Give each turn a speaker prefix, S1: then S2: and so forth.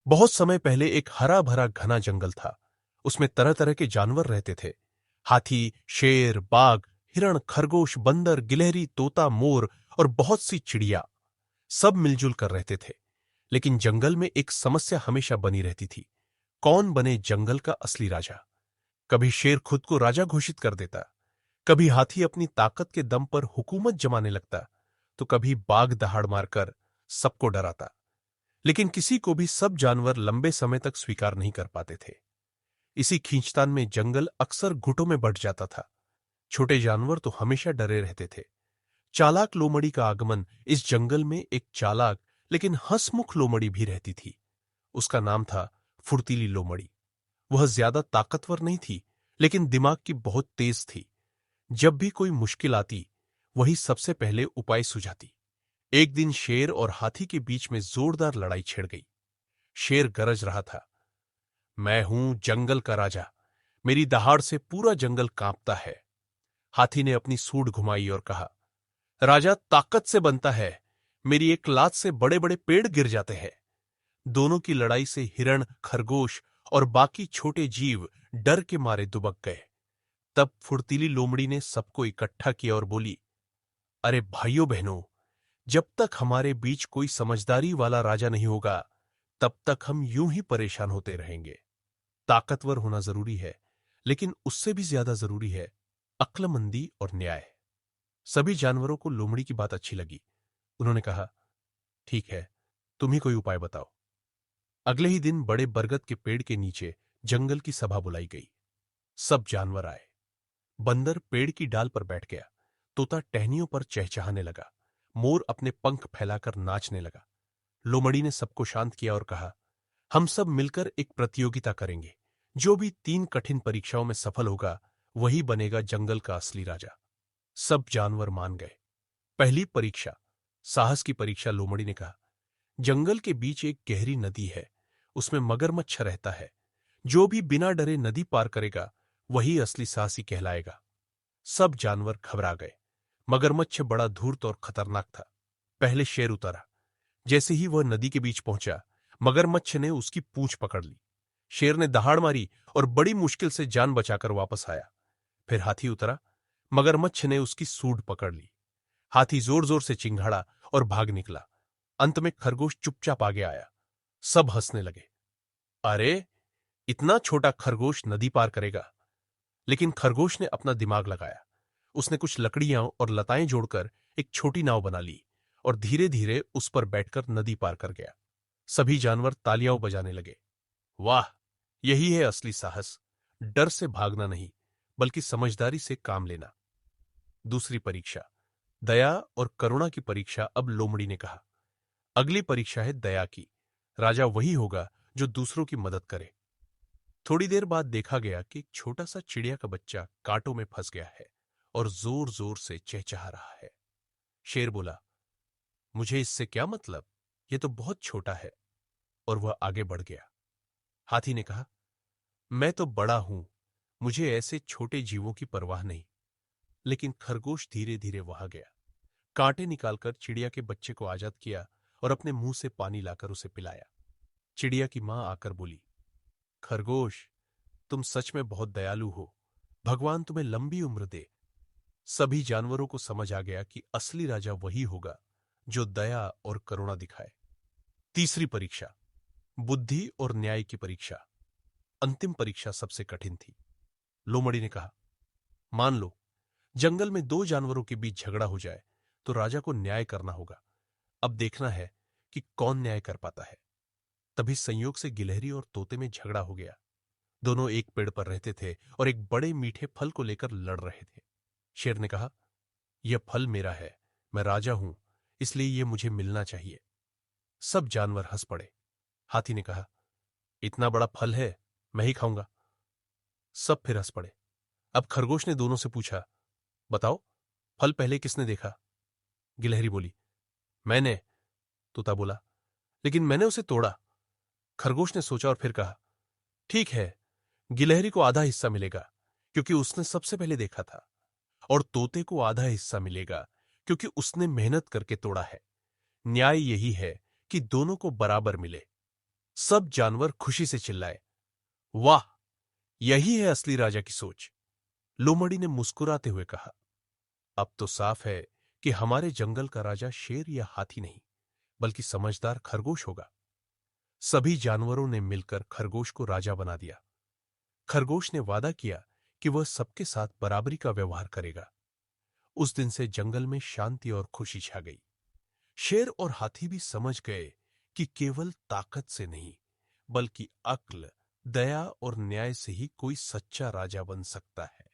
S1: बहुत समय पहले एक हरा भरा घना जंगल था। उसमें तरह तरह के जानवर रहते थे। हाथी, शेर, बाघ, हिरण, खरगोश, बंदर, गिलहरी, तोता, मोर और बहुत सी चिड़िया सब मिलजुल कर रहते थे। लेकिन जंगल में एक समस्या हमेशा बनी रहती थी। कौन बने जंगल का असली राजा? कभी शेर खुद को राजा घोषित कर देता, कभी हाथी अपनी ताकत के दम पर हुकूमत जमाने लगता, तो कभी बाघ दहाड़ मारकर सबको डराता। लेकिन किसी को भी सब जानवर लंबे समय तक स्वीकार नहीं कर पाते थे। इसी खींचतान में जंगल अक्सर घुटों में बंट जाता था। छोटे जानवर तो हमेशा डरे रहते थे। चालाक लोमड़ी का आगमन। इस जंगल में एक चालाक लेकिन हंसमुख लोमड़ी भी रहती थी। उसका नाम था फुर्तीली लोमड़ी। वह ज्यादा ताकतवर नहीं थी, लेकिन दिमाग की बहुत तेज थी। जब भी कोई मुश्किल आती, वही सबसे पहले उपाय सुझाती। एक दिन शेर और हाथी के बीच में जोरदार लड़ाई छिड़ गई। शेर गरज रहा था, मैं हूं जंगल का राजा, मेरी दहाड़ से पूरा जंगल कांपता है। हाथी ने अपनी सूंड घुमाई और कहा, राजा ताकत से बनता है, मेरी एक लात से बड़े बड़े पेड़ गिर जाते हैं। दोनों की लड़ाई से हिरण, खरगोश और बाकी छोटे जीव डर के मारे दुबक गए। तब फुर्तीली लोमड़ी ने सबको इकट्ठा किया और बोली, अरे भाइयों बहनों, जब तक हमारे बीच कोई समझदारी वाला राजा नहीं होगा, तब तक हम यूं ही परेशान होते रहेंगे। ताकतवर होना जरूरी है, लेकिन उससे भी ज्यादा जरूरी है अक्लमंदी और न्याय। सभी जानवरों को लोमड़ी की बात अच्छी लगी। उन्होंने कहा, ठीक है, तुम ही कोई उपाय बताओ। अगले ही दिन बड़े बरगद के पेड़ के नीचे जंगल की सभा बुलाई गई। सब जानवर आए। बंदर पेड़ की डाल पर बैठ गया, तोता टहनियों पर चहचहाने लगा, मोर अपने पंख फैलाकर नाचने लगा। लोमड़ी ने सबको शांत किया और कहा, हम सब मिलकर एक प्रतियोगिता करेंगे। जो भी 3 कठिन परीक्षाओं में सफल होगा, वही बनेगा जंगल का असली राजा। सब जानवर मान गए। पहली परीक्षा, साहस की परीक्षा। लोमड़ी ने कहा, जंगल के बीच एक गहरी नदी है, उसमें मगरमच्छ रहता है। जो भी बिना डरे नदी पार करेगा, वही असली साहसी कहलाएगा। सब जानवर घबरा गए। मगरमच्छ बड़ा धूर्त और खतरनाक था। पहले शेर उतरा। जैसे ही वह नदी के बीच पहुंचा, मगरमच्छ ने उसकी पूंछ पकड़ ली। शेर ने दहाड़ मारी और बड़ी मुश्किल से जान बचाकर वापस आया। फिर हाथी उतरा। मगरमच्छ ने उसकी सूंड पकड़ ली। हाथी जोर जोर से चिंघाड़ा और भाग निकला। अंत में खरगोश चुपचाप आगे आया। सब हंसने लगे। अरे, इतना छोटा खरगोश नदी पार करेगा? लेकिन खरगोश ने अपना दिमाग लगाया। उसने कुछ लकड़ियां और लताएं जोड़कर एक छोटी नाव बना ली और धीरे धीरे उस पर बैठकर नदी पार कर गया। सभी जानवर तालियां बजाने लगे। वाह, यही है असली साहस। डर से भागना नहीं, बल्कि समझदारी से काम लेना। दूसरी परीक्षा, दया और करुणा की परीक्षा। अब लोमड़ी ने कहा, अगली परीक्षा है दया की। राजा वही होगा जो दूसरों की मदद करे। थोड़ी देर बाद देखा गया कि एक छोटा सा चिड़िया का बच्चा कांटों में फंस गया है और जोर जोर से चहचहा रहा है। शेर बोला, मुझे इससे क्या मतलब, यह तो बहुत छोटा है। और वह आगे बढ़ गया। हाथी ने कहा, मैं तो बड़ा हूं, मुझे ऐसे छोटे जीवों की परवाह नहीं। लेकिन खरगोश धीरे धीरे वहां गया, कांटे निकालकर चिड़िया के बच्चे को आजाद किया और अपने मुंह से पानी लाकर उसे पिलाया। चिड़िया की मां आकर बोली, खरगोश, तुम सच में बहुत दयालु हो, भगवान तुम्हें लंबी उम्र दे। सभी जानवरों को समझ आ गया कि असली राजा वही होगा जो दया और करुणा दिखाए। तीसरी परीक्षा, बुद्धि और न्याय की परीक्षा। अंतिम परीक्षा सबसे कठिन थी। लोमड़ी ने कहा, मान लो जंगल में 2 जानवरों के बीच झगड़ा हो जाए, तो राजा को न्याय करना होगा। अब देखना है कि कौन न्याय कर पाता है। तभी संयोग से गिलहरी और तोते में झगड़ा हो गया। दोनों एक पेड़ पर रहते थे और एक बड़े मीठे फल को लेकर लड़ रहे थे। शेर ने कहा, यह फल मेरा है, मैं राजा हूं, इसलिए यह मुझे मिलना चाहिए। सब जानवर हंस पड़े। हाथी ने कहा, इतना बड़ा फल है, मैं ही खाऊंगा। सब फिर हंस पड़े। अब खरगोश ने दोनों से पूछा, बताओ, फल पहले किसने देखा? गिलहरी बोली, मैंने। तोता बोला, लेकिन मैंने उसे तोड़ा। खरगोश ने सोचा और फिर कहा, ठीक है, गिलहरी को आधा हिस्सा मिलेगा, क्योंकि उसने सबसे पहले देखा था। और तोते को आधा हिस्सा मिलेगा, क्योंकि उसने मेहनत करके तोड़ा है। न्याय यही है कि दोनों को बराबर मिले। सब जानवर खुशी से चिल्लाए, वाह, यही है असली राजा की सोच। लोमड़ी ने मुस्कुराते हुए कहा, अब तो साफ है कि हमारे जंगल का राजा शेर या हाथी नहीं, बल्कि समझदार खरगोश होगा। सभी जानवरों ने मिलकर खरगोश को राजा बना दिया। खरगोश ने वादा किया कि वह सबके साथ बराबरी का व्यवहार करेगा। उस दिन से जंगल में शांति और खुशी छा गई। शेर और हाथी भी समझ गए कि केवल ताकत से नहीं, बल्कि अक्ल, दया और न्याय से ही कोई सच्चा राजा बन सकता है।